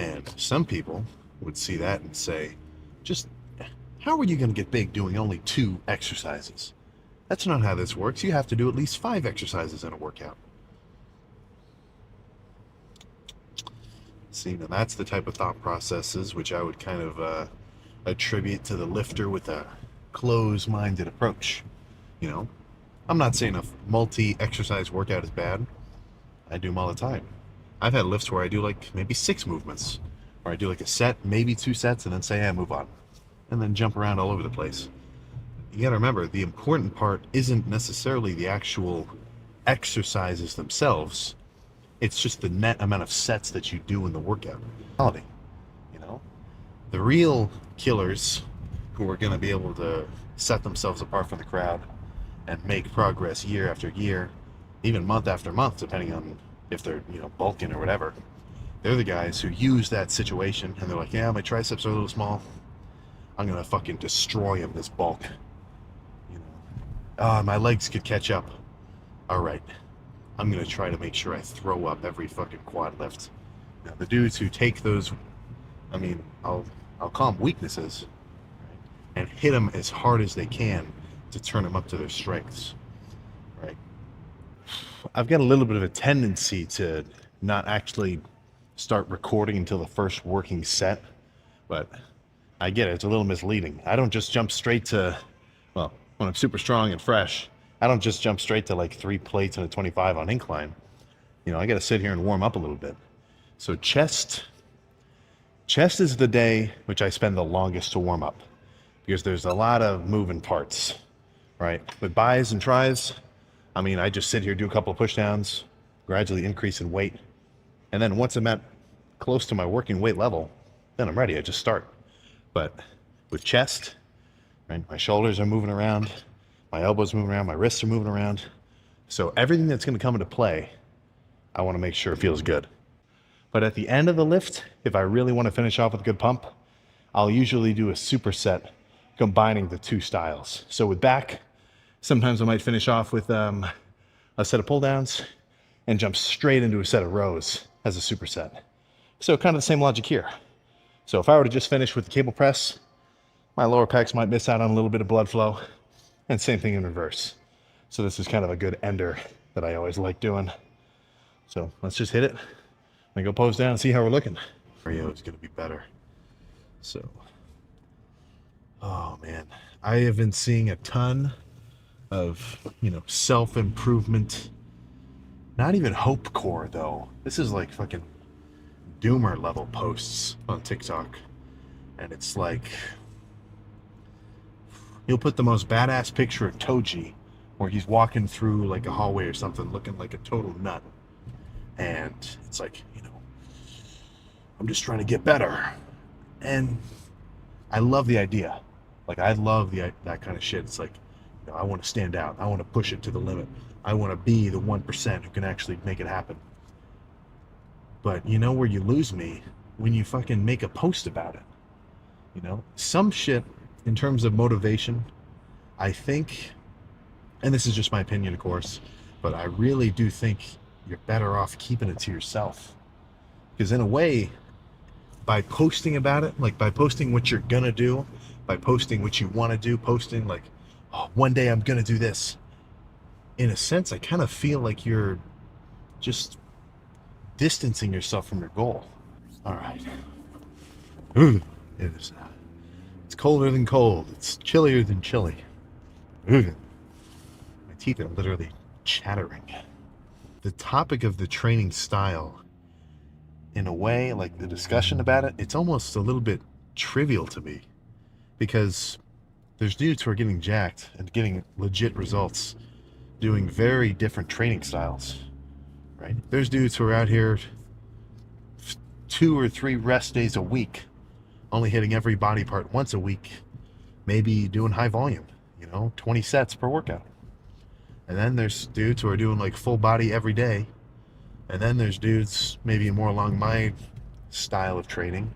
And some people would see that and say, just how are you going to get big doing only 2 exercises? That's not how this works. You have to do at least 5 exercises in a workout. See, now that's the type of thought processes which I would kind of attribute to the lifter with a closed-minded approach. You know, I'm not saying a multi-exercise workout is bad. I do them all the time. I've had lifts where I do like maybe 6 movements, or I do like a set, maybe 2 sets, and then say, yeah, move on, and then jump around all over the place. You gotta remember, the important part isn't necessarily the actual exercises themselves. It's just the net amount of sets that you do in the workout. You know, the real killers who are going to be able to set themselves apart from the crowd and make progress year after year, even month after month, depending on if they're, you know, bulking or whatever. They're the guys who use that situation and they're like, yeah, my triceps are a little small. I'm going to fucking destroy them, this bulk. You know, my legs could catch up. All right. I'm going to try to make sure I throw up every fucking quad lift. Now, the dudes who take those, I mean, I'll call them weaknesses, right? And hit them as hard as they can to turn them up to their strengths, right? I've got a little bit of a tendency to not actually start recording until the first working set, but I get it. It's a little misleading. I don't just jump straight to, well, when I'm super strong and fresh, I don't just jump straight to like 3 plates and a 25 on incline. You know, I got to sit here and warm up a little bit. So chest is the day which I spend the longest to warm up because there's a lot of moving parts, right? With buys and tries, I mean, I just sit here, do a couple of push downs, gradually increase in weight. And then once I'm at close to my working weight level, then I'm ready. I just start. But with chest, right, my shoulders are moving around. My elbows moving around, my wrists are moving around. So everything that's going to come into play, I want to make sure it feels good. But at the end of the lift, if I really want to finish off with a good pump, I'll usually do a superset combining the 2 styles. So with back, sometimes I might finish off with a set of pull downs and jump straight into a set of rows as a superset. So kind of the same logic here. So if I were to just finish with the cable press, my lower pecs might miss out on a little bit of blood flow. And same thing in reverse. So this is kind of a good ender that I always like doing. So let's just hit it and go pose down and see how we're looking. Cardio is going to be better. So, oh man, I have been seeing a ton of, you know, self-improvement, not even hope core though. This is like fucking doomer level posts on TikTok. And it's like, he'll put the most badass picture of Toji where he's walking through like a hallway or something looking like a total nut. And it's like, you know, I'm just trying to get better. And I love the idea. Like, I love that kind of shit. It's like, you know, I want to stand out. I want to push it to the limit. I want to be the 1% who can actually make it happen. But you know where you lose me? When you fucking make a post about it. You know, some shit in terms of motivation, I think, and this is just my opinion, of course, but I really do think you're better off keeping it to yourself. Because in a way, by posting about it, like by posting what you're gonna do, by posting what you want to do, posting like, oh, one day I'm gonna do this, in a sense, I kind of feel like you're just distancing yourself from your goal. All right. Ooh, it is. It's colder than cold. It's chillier than chilly. Ooh. My teeth are literally chattering. The topic of the training style, in a way, like the discussion about it, it's almost a little bit trivial to me because there's dudes who are getting jacked and getting legit results doing very different training styles, right? There's dudes who are out here 2 or 3 rest days a week, only hitting every body part once a week, maybe doing high volume, you know, 20 sets per workout. And then there's dudes who are doing like full body every day. And then there's dudes maybe more along my style of training,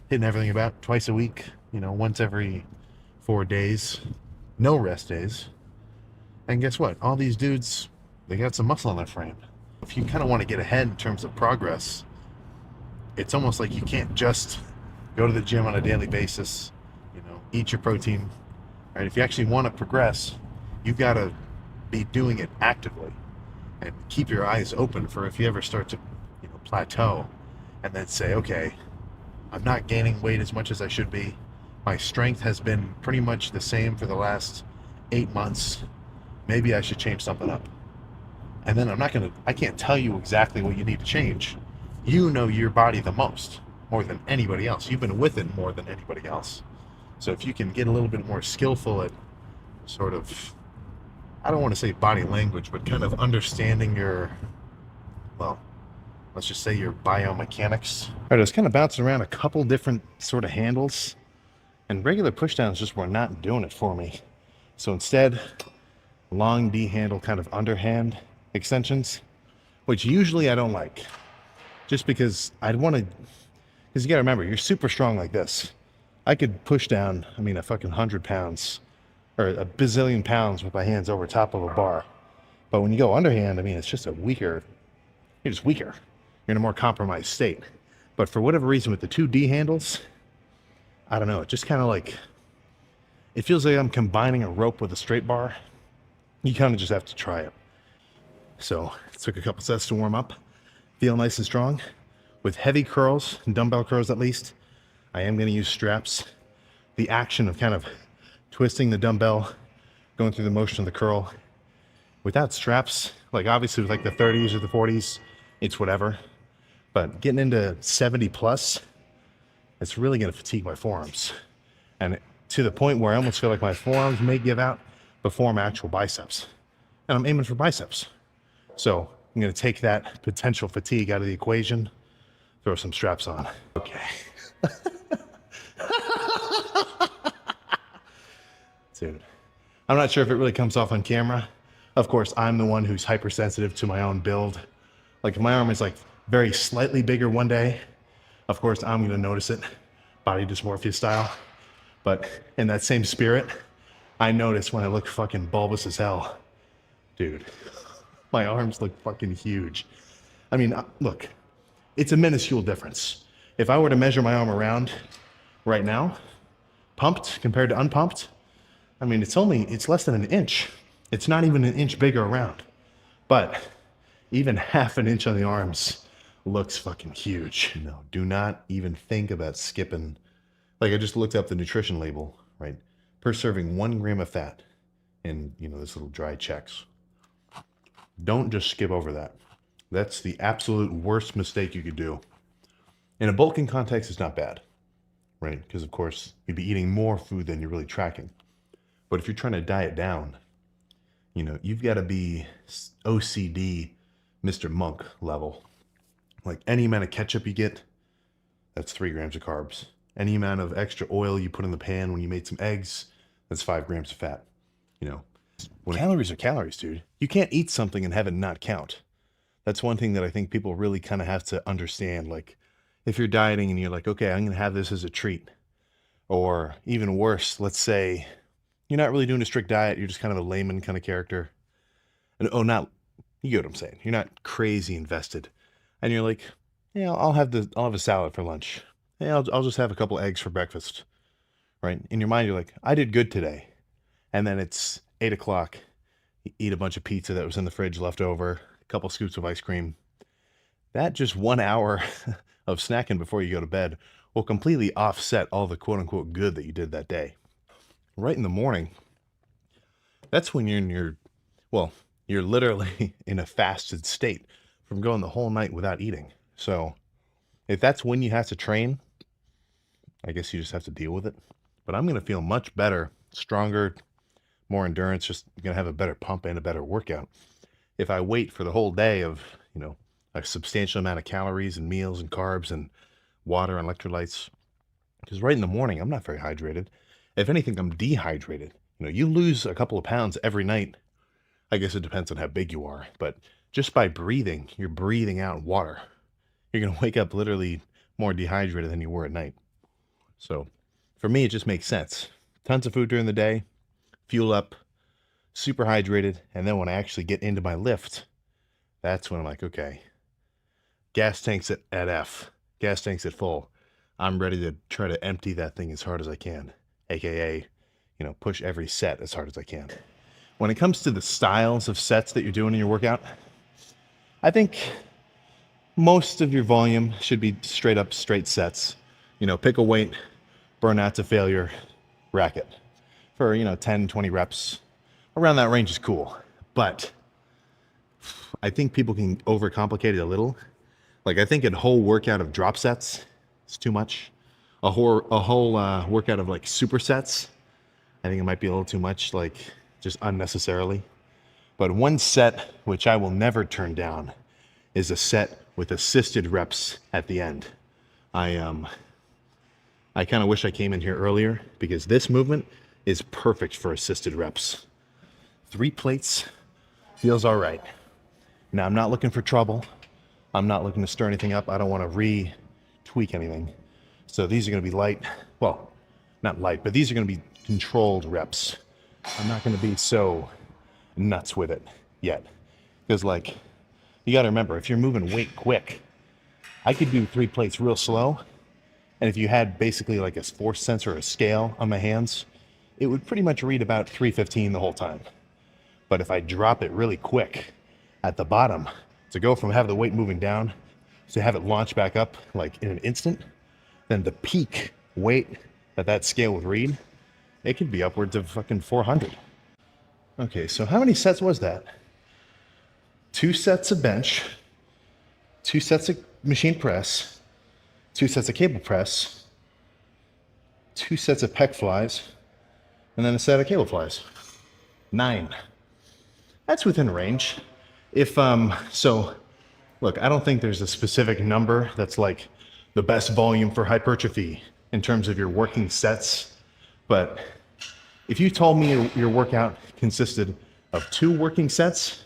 hitting everything about twice a week, you know, once every 4 days, no rest days. And guess what? All these dudes, they got some muscle on their frame. If you kind of want to get ahead in terms of progress, it's almost like you can't just go to the gym on a daily basis, eat your protein, right? If you actually want to progress, you've got to be doing it actively and keep your eyes open for if you ever start to, plateau and then say, okay, I'm not gaining weight as much as I should be. My strength has been pretty much the same for the last 8 months. Maybe I should change something up. And then I can't tell you exactly what you need to change. You know your body the most, more than anybody else. You've been with it more than anybody else. So if you can get a little bit more skillful at sort of, I don't want to say body language, but kind of understanding your, well, let's just say your biomechanics. All right, I was kind of bouncing around a couple different sort of handles, and regular pushdowns just were not doing it for me. So instead, long D handle kind of underhand extensions, which usually I don't like, just because I'd want to, because you got to remember, you're super strong like this. I could push down, a fucking 100 pounds or a bazillion pounds with my hands over top of a bar. But when you go underhand, it's just you're just weaker. You're in a more compromised state. But for whatever reason, with the 2D handles, I don't know, it just kind of like, it feels like I'm combining a rope with a straight bar. You kind of just have to try it. So it took a couple sets to warm up. Feel nice and strong. With heavy curls, dumbbell curls at least, I am going to use straps. The action of kind of twisting the dumbbell, going through the motion of the curl. Without straps, like obviously with like the 30s or the 40s, it's whatever. But getting into 70 plus, it's really going to fatigue my forearms. And to the point where I almost feel like my forearms may give out before my actual biceps. And I'm aiming for biceps. So I'm going to take that potential fatigue out of the equation, throw some straps on. Okay. Dude, I'm not sure if it really comes off on camera. Of course, I'm the one who's hypersensitive to my own build. Like if my arm is like very slightly bigger one day, of course, I'm going to notice it, body dysmorphia style. But in that same spirit, I notice when I look fucking bulbous as hell. Dude, my arms look fucking huge. Look, it's a minuscule difference. If I were to measure my arm around right now, pumped compared to unpumped, it's less than an inch. It's not even an inch bigger around. But even half an inch on the arms looks fucking huge. No, do not even think about skipping. Like I just looked up the nutrition label, right? Per serving 1 gram of fat in, this little dry checks. Don't just skip over that. That's the absolute worst mistake you could do. In a bulking context, it's not bad, right? Because of course you'd be eating more food than you're really tracking. But if you're trying to diet down, you've got to be OCD Mr. Monk level. Like any amount of ketchup you get, that's 3 grams of carbs. Any amount of extra oil you put in the pan when you made some eggs, that's 5 grams of fat. Calories are calories, dude. You can't eat something and have it not count. That's one thing that I think people really kind of have to understand. Like if you're dieting and you're like, okay, I'm going to have this as a treat. Or even worse, let's say you're not really doing a strict diet. You're just kind of a layman kind of character. And you get what I'm saying. You're not crazy invested. And you're like, yeah, I'll have a salad for lunch. Yeah, I'll just have a couple eggs for breakfast. Right? In your mind, you're like, I did good today. And then it's 8 o'clock. You eat a bunch of pizza that was in the fridge left over, a couple scoops of ice cream. That just 1 hour of snacking before you go to bed will completely offset all the quote unquote good that you did that day. Right in the morning, that's when you're literally in a fasted state from going the whole night without eating. So if that's when you have to train, I guess you just have to deal with it. But I'm going to feel much better, stronger, more endurance, just going to have a better pump and a better workout if I wait for the whole day of, a substantial amount of calories and meals and carbs and water and electrolytes. Because right in the morning, I'm not very hydrated. If anything, I'm dehydrated. You lose a couple of pounds every night. I guess it depends on how big you are, but just by breathing, you're breathing out water. You're going to wake up literally more dehydrated than you were at night. So for me, it just makes sense. Tons of food during the day, fuel up, super hydrated. And then when I actually get into my lift, that's when I'm like, okay, gas tank's at F. gas tank's at full, I'm ready to try to empty that thing as hard as I can, aka, you know, push every set as hard as I can. When it comes to the styles of sets that you're doing in your workout, I think most of your volume should be straight sets. You know, pick a weight, burn out to failure, rack it for, you know, 10, 20 reps. Around that range is cool. But I think people can overcomplicate it a little. Like, I think a whole workout of drop sets is too much. A whole workout of like supersets, I think it might be a little too much, like just unnecessarily. But one set which I will never turn down is a set with assisted reps at the end. I kind of wish I came in here earlier because this movement is perfect for assisted reps. 3 plates feels all right. Now, I'm not looking for trouble. I'm not looking to stir anything up. I don't want to re-tweak anything. So these are going to be light. Well, not light, but these are going to be controlled reps. I'm not going to be so nuts with it yet. Because, like, you got to remember, if you're moving weight quick, I could do 3 plates real slow. And if you had basically like a force sensor or a scale on my hands, it would pretty much read about 315 the whole time. But if I drop it really quick at the bottom, to go from having the weight moving down to have it launch back up like in an instant, then the peak weight that scale would read, it could be upwards of fucking 400. Okay, so how many sets was that? 2 sets of bench, 2 sets of machine press, 2 sets of cable press, 2 sets of pec flies, and then a set of cable flies. 9. That's within range. If so look, I don't think there's a specific number that's like the best volume for hypertrophy in terms of your working sets, but if you told me your workout consisted of 2 working sets,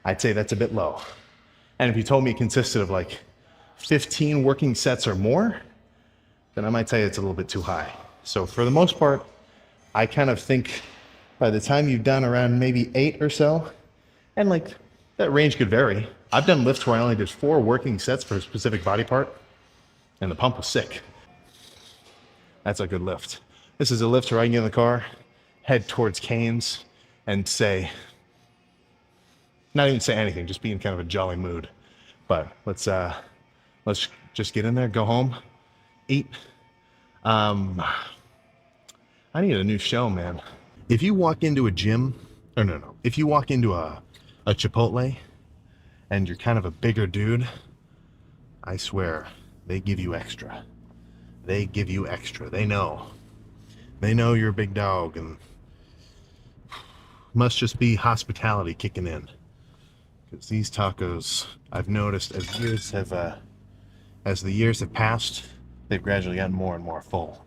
I'd say that's a bit low. And if you told me it consisted of like 15 working sets or more, then I might say it's a little bit too high. So for the most part, I kind of think by the time you've done around maybe 8 or so, and like that range could vary. I've done lifts where I only did 4 working sets for a specific body part, and the pump was sick. That's a good lift. This is a lift where I can get in the car, head towards Canes, and say, not even say anything, just be in kind of a jolly mood. But let's just get in there, go home, eat. I need a new show, man. If you walk into a gym, or no, if you walk into a Chipotle and you're kind of a bigger dude, I swear, they give you extra. They give you extra. They know you're a big dog, and must just be hospitality kicking in. Because these tacos, I've noticed as the years have passed, they've gradually gotten more and more full.